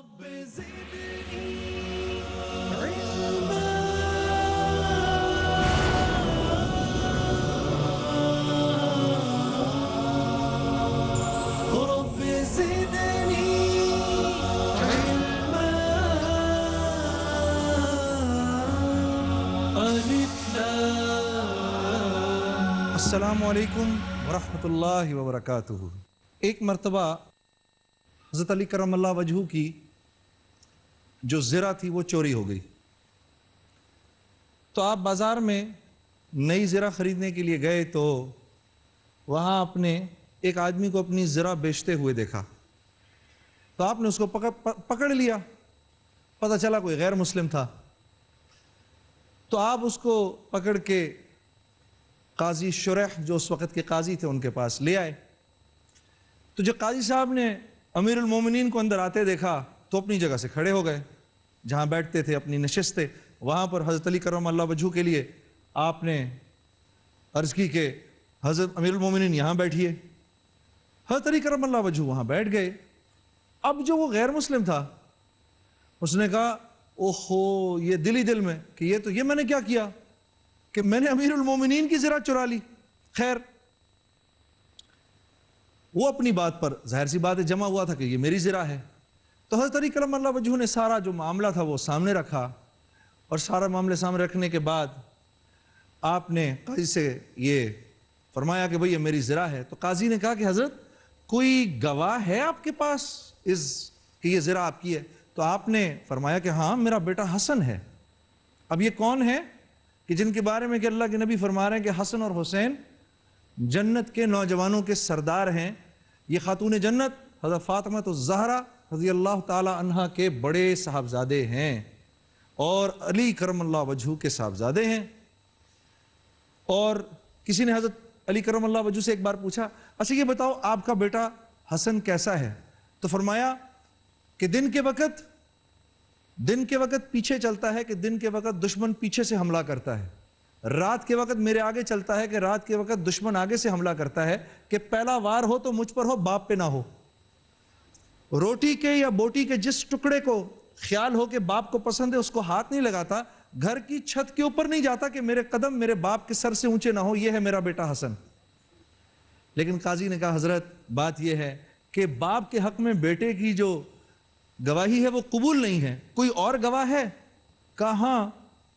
رب زدني علما رب زدني علما السلام علیکم ورحمۃ اللہ وبرکاتہ۔ ایک مرتبہ حضرت علی کرم اللہ وجہہ کی جو زرہ تھی وہ چوری ہو گئی، تو آپ بازار میں نئی زرہ خریدنے کے لیے گئے تو وہاں اپنے ایک آدمی کو اپنی زرہ بیچتے ہوئے دیکھا، تو آپ نے اس کو پکڑ لیا، پتہ چلا کوئی غیر مسلم تھا، تو آپ اس کو پکڑ کے قاضی شریح جو اس وقت کے قاضی تھے ان کے پاس لے آئے۔ تو جب قاضی صاحب نے امیر المومنین کو اندر آتے دیکھا تو اپنی جگہ سے کھڑے ہو گئے، جہاں بیٹھتے تھے اپنی نشست تھے وہاں پر حضرت علی کرم اللہ وجہہ کے لیے آپ نے عرض کی کہ حضرت امیر المومنین یہاں بیٹھیے۔ حضرت علی کرم اللہ وجہہ وہاں بیٹھ گئے۔ اب جو وہ غیر مسلم تھا اس نے کہا اوہو، یہ دل ہی دل میں کہ یہ میں نے کیا کیا کہ میں نے امیر المومنین کی زرہ چرا لی۔ خیر، وہ اپنی بات پر ظاہر سی بات ہے جمع ہوا تھا کہ یہ میری زرہ ہے، تو حضرت علی کرم اللہ وجہہ نے سارا جو معاملہ تھا وہ سامنے رکھا، اور سارا معاملے سامنے رکھنے کے بعد آپ نے قاضی سے یہ فرمایا کہ بھئی یہ میری زرہ ہے۔ تو قاضی نے کہا کہ حضرت کوئی گواہ ہے آپ کے پاس کہ یہ زرہ آپ کی ہے؟ تو آپ نے فرمایا کہ ہاں، میرا بیٹا حسن ہے۔ اب یہ کون ہے کہ جن کے بارے میں کہ اللہ کے نبی فرما رہے ہیں کہ حسن اور حسین جنت کے نوجوانوں کے سردار ہیں، یہ خاتون جنت حضرت فاطمہ الزہرا رضی اللہ تعالی عنہا کے بڑے صاحبزادے ہیں اور علی کرم اللہ وجہہ کے صاحبزادے ہیں۔ اور کسی نے حضرت علی کرم اللہ وجہہ سے ایک بار پوچھا، اچھا یہ بتاؤ آپ کا بیٹا حسن کیسا ہے؟ تو فرمایا کہ دن کے وقت پیچھے چلتا ہے کہ دن کے وقت دشمن پیچھے سے حملہ کرتا ہے، رات کے وقت میرے آگے چلتا ہے کہ رات کے وقت دشمن آگے سے حملہ کرتا ہے، کہ پہلا وار ہو تو مجھ پر ہو، باپ پہ نہ ہو۔ روٹی کے یا بوٹی کے جس ٹکڑے کو خیال ہو کہ باپ کو پسند ہے اس کو ہاتھ نہیں لگاتا، گھر کی چھت کے اوپر نہیں جاتا کہ میرے قدم میرے باپ کے سر سے اونچے نہ ہو۔ یہ ہے میرا بیٹا حسن۔ لیکن قاضی نے کہا حضرت بات یہ ہے کہ باپ کے حق میں بیٹے کی جو گواہی ہے وہ قبول نہیں ہے، کوئی اور گواہ ہے؟ کہا ہاں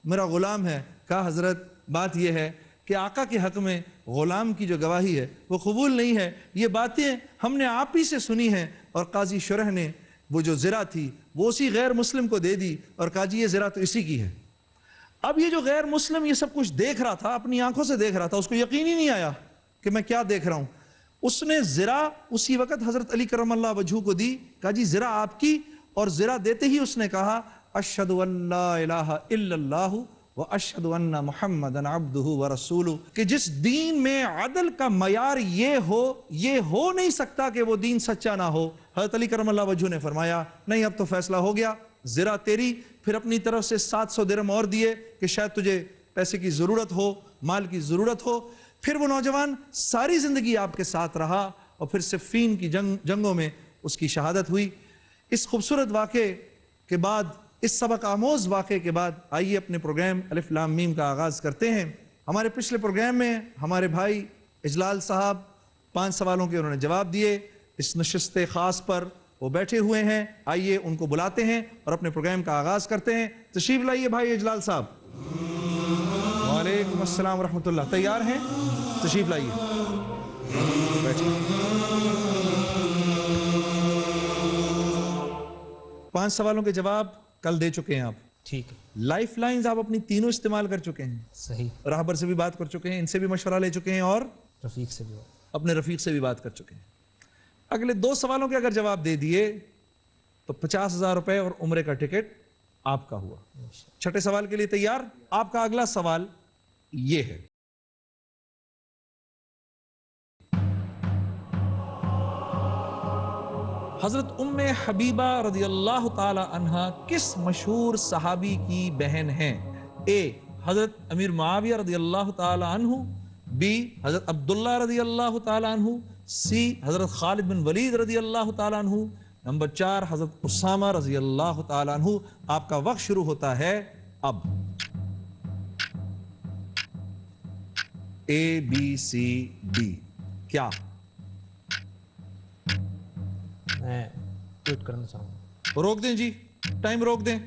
میرا غلام ہے۔ کہا حضرت بات یہ ہے کہ آقا کے حق میں غلام کی جو گواہی ہے وہ قبول نہیں ہے، یہ باتیں ہم نے آپ ہی سے سنی ہیں۔ اور قاضی شرح نے وہ جو زرہ تھی وہ اسی غیر مسلم کو دے دی اور کہا جی یہ زرہ تو اسی کی ہے۔ اب یہ جو غیر مسلم یہ سب کچھ دیکھ رہا تھا، اپنی آنکھوں سے دیکھ رہا تھا، اس کو یقین ہی نہیں آیا کہ میں کیا دیکھ رہا ہوں۔ اس نے زرہ اسی وقت حضرت علی کرم اللہ وجہہ کو دی، کہا جی زرہ آپ کی، اور زرہ دیتے ہی اس نے کہا اشہد ان لا الہ الا اللہ واشہد ان محمدًا عبدہ ورسولہ، کہ جس دین میں عدل کا معیار یہ ہو نہیں سکتا کہ وہ دین سچا نہ ہو۔ حضرت علی کرم اللہ وجہہ نے فرمایا نہیں اب تو فیصلہ ہو گیا، زرہ تیری۔ پھر اپنی طرف سے 700 درہم اور دیے کہ شاید تجھے پیسے کی ضرورت ہو، مال کی ضرورت ہو۔ پھر وہ نوجوان ساری زندگی آپ کے ساتھ رہا اور پھر صفین کی جنگوں میں اس کی شہادت ہوئی۔ اس خوبصورت واقعے کے بعد، اس سبق آموز واقعے کے بعد آئیے اپنے پروگرام الف لام میم کا آغاز کرتے ہیں۔ ہمارے پچھلے پروگرام میں ہمارے بھائی اجلال صاحب 5 سوالوں کے انہوں نے جواب دیے، اس نشست خاص پر وہ بیٹھے ہوئے ہیں، آئیے ان کو بلاتے ہیں اور اپنے پروگرام کا آغاز کرتے ہیں۔ تشریف لائیے بھائی اجلال صاحب۔ وعلیکم السلام ورحمۃ اللہ، تیار ہیں؟ تشریف لائیے، بیٹھیے۔ 5 سوالوں کے جواب کل دے چکے ہیں آپ، ٹھیک ہے، لائف لائنز آپ اپنی تینوں استعمال کر چکے ہیں، صحیح، راہبر سے بھی بات کر چکے ہیں، ان سے بھی مشورہ لے چکے ہیں اور رفیق سے بھی ہوا۔ اپنے رفیق سے بھی بات کر چکے ہیں۔ اگلے 2 سوالوں کے اگر جواب دے دیے تو 50,000 روپے اور عمرے کا ٹکٹ آپ کا ہوا۔ چھٹے سوال کے لیے تیار؟ آپ کا اگلا سوال یہ ہے، حضرت ام حبیبہ رضی اللہ تعالی عنہا کس مشہور صحابی کی بہن ہیں؟ اے حضرت امیر معاویہ رضی اللہ تعالی عنہ، بی حضرت عبداللہ رضی اللہ تعالی عنہ، سی حضرت خالد بن ولید رضی اللہ تعالی عنہ، نمبر 4 حضرت اسامہ رضی اللہ تعالیٰ عنہ. آپ کا وقت شروع ہوتا ہے اب. ABCD کیا؟ میں ٹویٹ کرنا چاہوں گا. روک دیں جی, ٹائم روک دیں.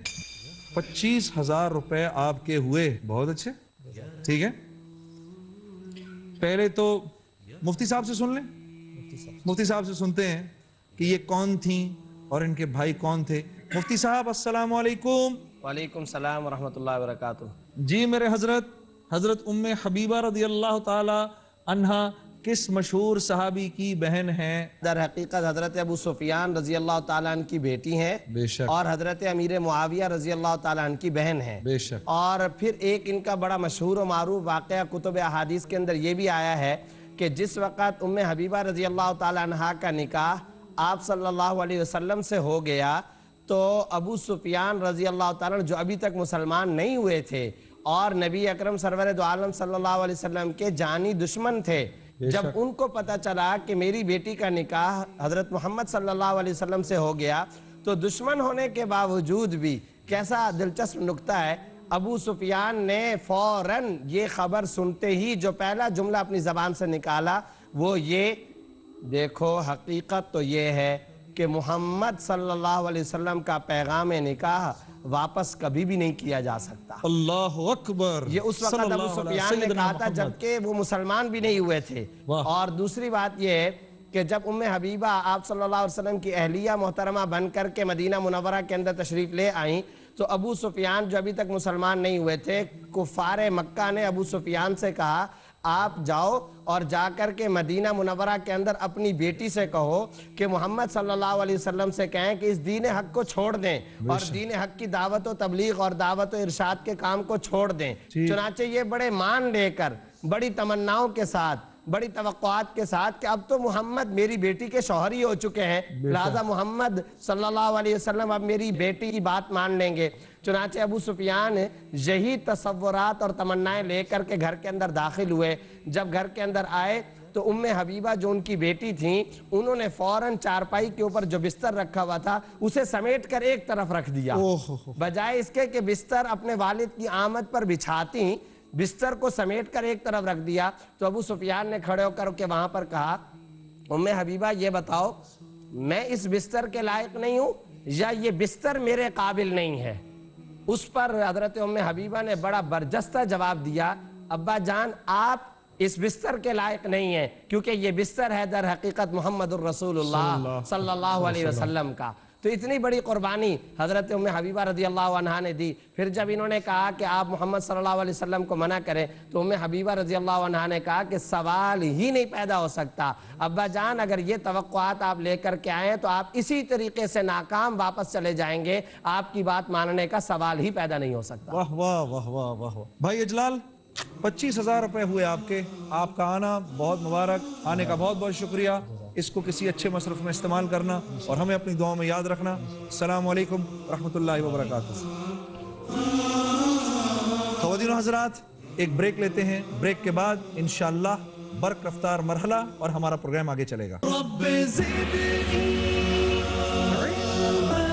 25,000 روپے آپ کے ہوئے. بہت اچھے, ٹھیک ہے. پہلے تو مفتی صاحب سے سن لیں. مفتی صاحب سے سنتے ہیں کہ یہ کون تھیں اور ان کے بھائی کون تھے. مفتی صاحب السلام علیکم. وعلیکم السلام ورحمۃ اللہ وبرکاتہ. جی میرے حضرت ام حبیبہ رضی اللہ تعالی عنہا کس مشہور صحابی کی بہن ہیں؟ در حقیقت حضرت ابو سفیان رضی اللہ تعالیٰ عنہ کی بیٹی ہیں, بے شک, اور حضرت امیر معاویہ رضی اللہ تعالیٰ عنہ کی بہن ہیں. بے شک. اور پھر ایک ان کا بڑا مشہور و معروف واقعہ کتب احادیث کے اندر یہ بھی آیا ہے کہ جس وقت ام حبیبہ رضی اللہ تعالیٰ عنہ کا نکاح آپ صلی اللہ علیہ وسلم سے ہو گیا تو ابو سفیان رضی اللہ تعالیٰ عنہ جو ابھی تک مسلمان نہیں ہوئے تھے اور نبی اکرم سرور دو عالم صلی اللہ علیہ وسلم کے جانی دشمن تھے, جب ان کو پتہ چلا کہ میری بیٹی کا نکاح حضرت محمد صلی اللہ علیہ وسلم سے ہو گیا تو دشمن ہونے کے باوجود بھی, کیسا دلچسپ نکتہ ہے, ابو سفیان نے فوراً یہ خبر سنتے ہی جو پہلا جملہ اپنی زبان سے نکالا وہ یہ, دیکھو حقیقت تو یہ ہے کہ محمد صلی اللہ علیہ وسلم کا پیغام نکاح واپس کبھی بھی نہیں کیا جا سکتا. اللہ اکبر. یہ اس وقت ابو سفیان نے کہا تھا جبکہ وہ مسلمان بھی نہیں ہوئے تھے. اور دوسری بات یہ ہے کہ جب ام حبیبہ آپ صلی اللہ علیہ وسلم کی اہلیہ محترمہ بن کر کے مدینہ منورہ کے اندر تشریف لے آئیں تو ابو سفیان جو ابھی تک مسلمان نہیں ہوئے تھے, کفار مکہ نے ابو سفیان سے کہا آپ جاؤ اور جا کر کے مدینہ منورہ کے اندر اپنی بیٹی سے کہو کہ محمد صلی اللہ علیہ وسلم سے کہیں کہ اس دین حق کو چھوڑ دیں اور دین حق کی دعوت و تبلیغ اور دعوت و ارشاد کے کام کو چھوڑ دیں. چنانچہ یہ بڑے مان لے کر, بڑی تمناؤں کے ساتھ, بڑی توقعات کے ساتھ کہ اب تو محمد میری بیٹی کے شوہر ہی ہو چکے ہیں, لہذا محمد صلی اللہ علیہ وسلم اب میری بیٹی کی بات مان لیں گے. چنانچہ ابو سفیان یہی تصورات اور تمنائیں لے کر کے گھر کے اندر داخل ہوئے. جب گھر کے اندر آئے تو ام حبیبہ جو ان کی بیٹی تھیں انہوں نے فوراً چارپائی کے اوپر جو بستر رکھا ہوا تھا اسے سمیٹ کر ایک طرف رکھ دیا, بجائے اس کے کہ بستر اپنے والد کی آمد پر بچھاتی, بستر کو سمیٹ کر ایک طرف رکھ دیا. تو ابو سفیان نے کھڑے ہو کر کے وہاں پر کہا ام حبیبہ یہ بتاؤ میں اس بستر کے لائق نہیں ہوں یا یہ بستر میرے قابل نہیں ہے؟ اس پر حضرت ام حبیبہ نے بڑا برجستہ جواب دیا ابا جان آپ اس بستر کے لائق نہیں ہیں کیونکہ یہ بستر ہے در حقیقت محمد الرسول اللہ صلی اللہ علیہ وسلم کا. تو اتنی بڑی قربانی حضرت ام حبیبہ رضی اللہ عنہ نے دی. پھر جب انہوں نے کہا کہ آپ محمد صلی اللہ علیہ وسلم کو منع کریں تو ام حبیبہ رضی اللہ عنہ نے کہا کہ سوال ہی نہیں پیدا ہو سکتا. ابا جان اگر یہ توقعات آپ لے کر کے آئیں تو آپ اسی طریقے سے ناکام واپس چلے جائیں گے, آپ کی بات ماننے کا سوال ہی پیدا نہیں ہو سکتا. واہ واہ واہ واہ واہ. بھائی اجلال 25,000 روپے ہوئے آپ کے. آپ کا آنا بہت مبارک, آنے کا بہت بہت شکریہ. اس کو کسی اچھے مصرف میں استعمال کرنا اور ہمیں اپنی دعاؤں میں یاد رکھنا. السلام علیکم ورحمۃ اللہ وبرکاتہ. خواتین و حضرات ایک بریک لیتے ہیں, بریک کے بعد انشاءاللہ برق رفتار مرحلہ اور ہمارا پروگرام آگے چلے گا. رب زدنی علما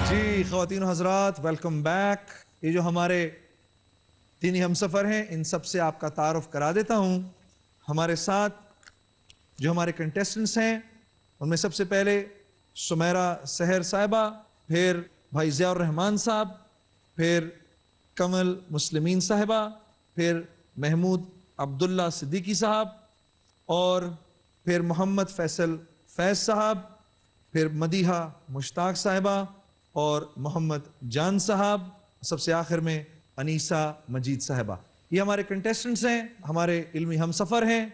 جی خواتین و حضرات ویلکم بیک. یہ جو ہمارے دینی ہمسفر ہیں ان سب سے آپ کا تعارف کرا دیتا ہوں. ہمارے ساتھ جو ہمارے کنٹیسٹنٹس ہیں ان میں سب سے پہلے سمیرہ سحر صاحبہ, پھر بھائی ضیاء الرحمان صاحب, پھر کمل مسلمین صاحبہ, پھر محمود عبداللہ صدیقی صاحب, اور پھر محمد فیصل فیض صاحب, پھر مدیحہ مشتاق صاحبہ اور محمد جان صاحب, سب سے آخر میں انیسہ مجید صاحبہ. یہ ہمارے کنٹیسٹنٹس ہیں, ہمارے علمی ہمسفر ہیں.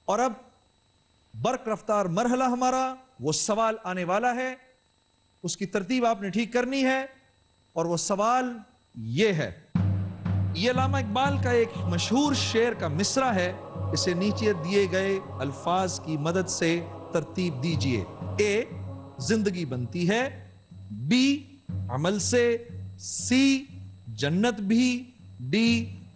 اور اب برق رفتار مرحلہ ہمارا, وہ سوال آنے والا ہے, اس کی ترتیب آپ نے ٹھیک کرنی ہے. اور وہ سوال یہ ہے, یہ علامہ اقبال کا ایک مشہور شعر کا مصرع ہے, اسے نیچے دیے گئے الفاظ کی مدد سے ترتیب دیجئے. اے زندگی بنتی ہے, بی عمل سے, سی جنت بھی, ڈی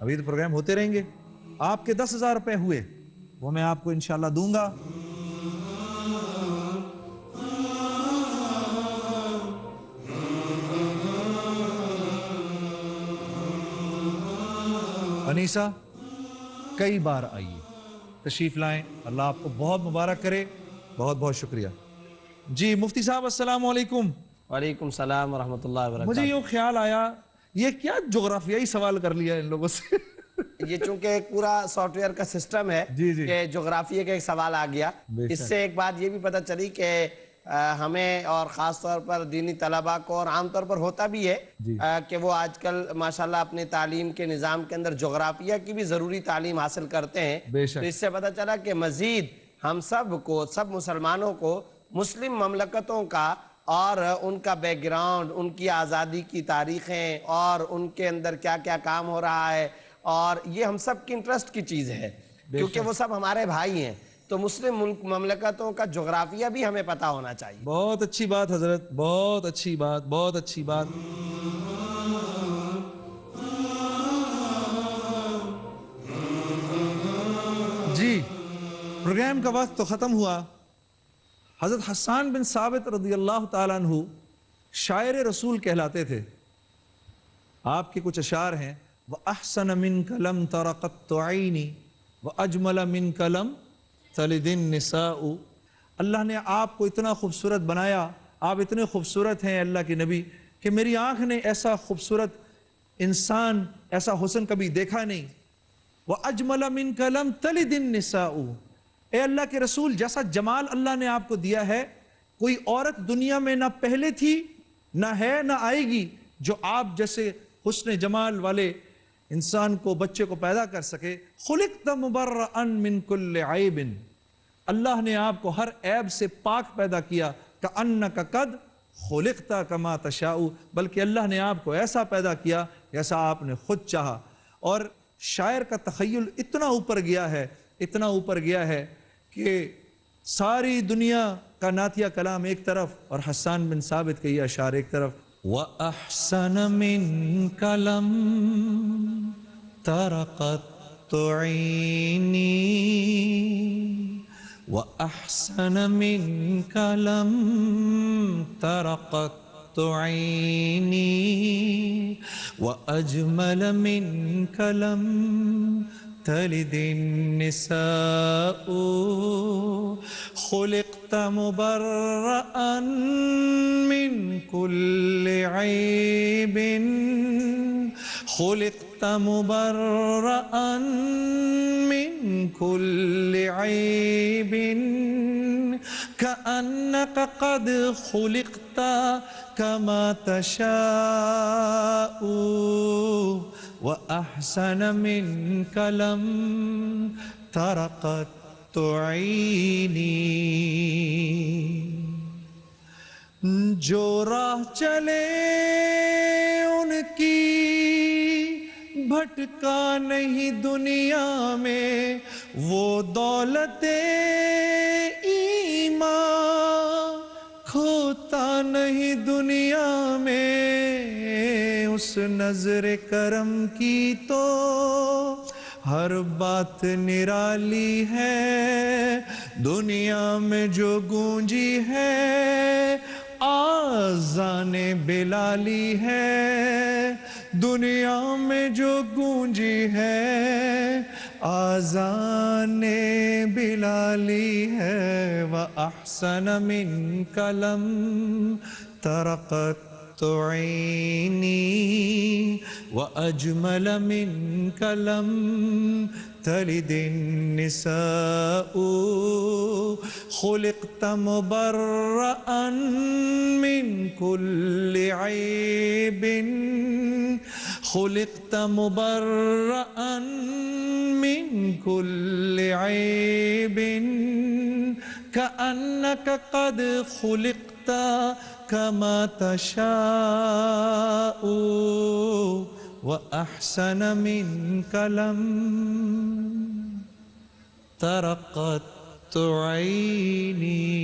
ابھی تو پروگرام ہوتے رہیں گے. آپ کے 10,000 روپے ہوئے وہ میں آپ کو انشاءاللہ دوں گا. انیسہ کئی بار آئیے, تشریف لائیں, اللہ آپ کو بہت مبارک کرے. بہت بہت شکریہ. جی مفتی صاحب السلام علیکم. وعلیکم السلام ورحمۃ اللہ وبرکاتہ. مجھے یوں خیال آیا یہ کیا جغرافیائی سوال کر لیا ان لوگوں سے. یہ چونکہ ایک پورا سافٹ ویئر کا سسٹم ہے کہ جغرافیے کا ایک سوال آ گیا. اس سے ایک بات یہ بھی پتہ چلی کہ ہمیں اور خاص طور پر دینی طلباء کو اور عام طور پر ہوتا بھی ہے کہ وہ آج کل ماشاءاللہ اپنے تعلیم کے نظام کے اندر جغرافیہ کی بھی ضروری تعلیم حاصل کرتے ہیں. تو اس سے پتہ چلا کہ مزید ہم سب مسلمانوں کو مسلم مملکتوں کا اور ان کا بیک گراؤنڈ, ان کی آزادی کی تاریخیں اور ان کے اندر کیا کیا کام ہو رہا ہے, اور یہ ہم سب کی انٹرسٹ کی چیز ہے کیونکہ وہ سب ہمارے بھائی ہیں. تو مسلم مملکتوں کا جغرافیہ بھی ہمیں پتہ ہونا چاہیے. بہت اچھی بات حضرت, بہت اچھی بات, بہت اچھی بات. جی پروگرام کا وقت تو ختم ہوا. حضرت حسان بن ثابت رضی اللہ تعالیٰ عنہ شاعر رسول کہلاتے تھے. آپ کے کچھ اشعار ہیں. وَأَحْسَنَ مِنْكَ لَمْ تَرَ قَطُّ عَيْنِي وَأَجْمَلَ مِنْكَ لَمْ تَلِدِ النِّسَاءُ. اللہ نے آپ کو اتنا خوبصورت بنایا, آپ اتنے خوبصورت ہیں اللہ کے نبی کہ میری آنکھ نے ایسا خوبصورت انسان, ایسا حسن کبھی دیکھا نہیں. وَأَجْمَلَ مِنْكَ لَمْ تَلِدِ النِّسَاءُ. اے اللہ کے رسول جیسا جمال اللہ نے آپ کو دیا ہے کوئی عورت دنیا میں نہ پہلے تھی نہ ہے نہ آئے گی جو آپ جیسے حسن جمال والے انسان کو, بچے کو پیدا کر سکے. خلقت مبرئا من کل عیب. اللہ نے آپ کو ہر عیب سے پاک پیدا کیا. کأنک قد خلقت کما تشاء. بلکہ اللہ نے آپ کو ایسا پیدا کیا جیسا آپ نے خود چاہا. اور شاعر کا تخیل اتنا اوپر گیا ہے, اتنا اوپر گیا ہے کہ ساری دنیا کا نعتیہ کلام ایک طرف اور حسان بن ثابت کے یہ اشعار ایک طرف. وَأَحْسَنَ مِنْكَ لَمْ تَرَ قَطُّ عَيْنِي وَأَحْسَنَ مِنْكَ لَمْ تَرَ قَطُّ عَيْنِي وَأَجْمَلَ مِنْكَ لَمْ تلد النساء. خلقت مبرئا من كل عيب خلقت مبرئا من كل عيب كأنك قد خلقت كما تشاء. وَأَحْسَنَ مِنْكَ لَمْ تَرَ قَطُّ عَيْنِي. جو راہ چلے ان کی بھٹکا نہیں دنیا میں, وہ دولت ایمان کھوتا نہیں دنیا میں. اس نظر کرم کی تو ہر بات نرالی ہے. دنیا میں جو گونجی ہے آذان بلالی ہے. دنیا میں جو گونجی ہے آذان بلالی ہے. وَأَحْسَنَ مِنْكَ لَمْ تَرَ قَطُّ عَيْنِي وَأَجْمَلَ مِنْكَ لَمْ تلد النساء. خلقت مبرئا من كل عيب خلقت مبرئا من كل عيب كأنك قد خلقت كما تشاء. وأحسن منك لم تر قط عيني.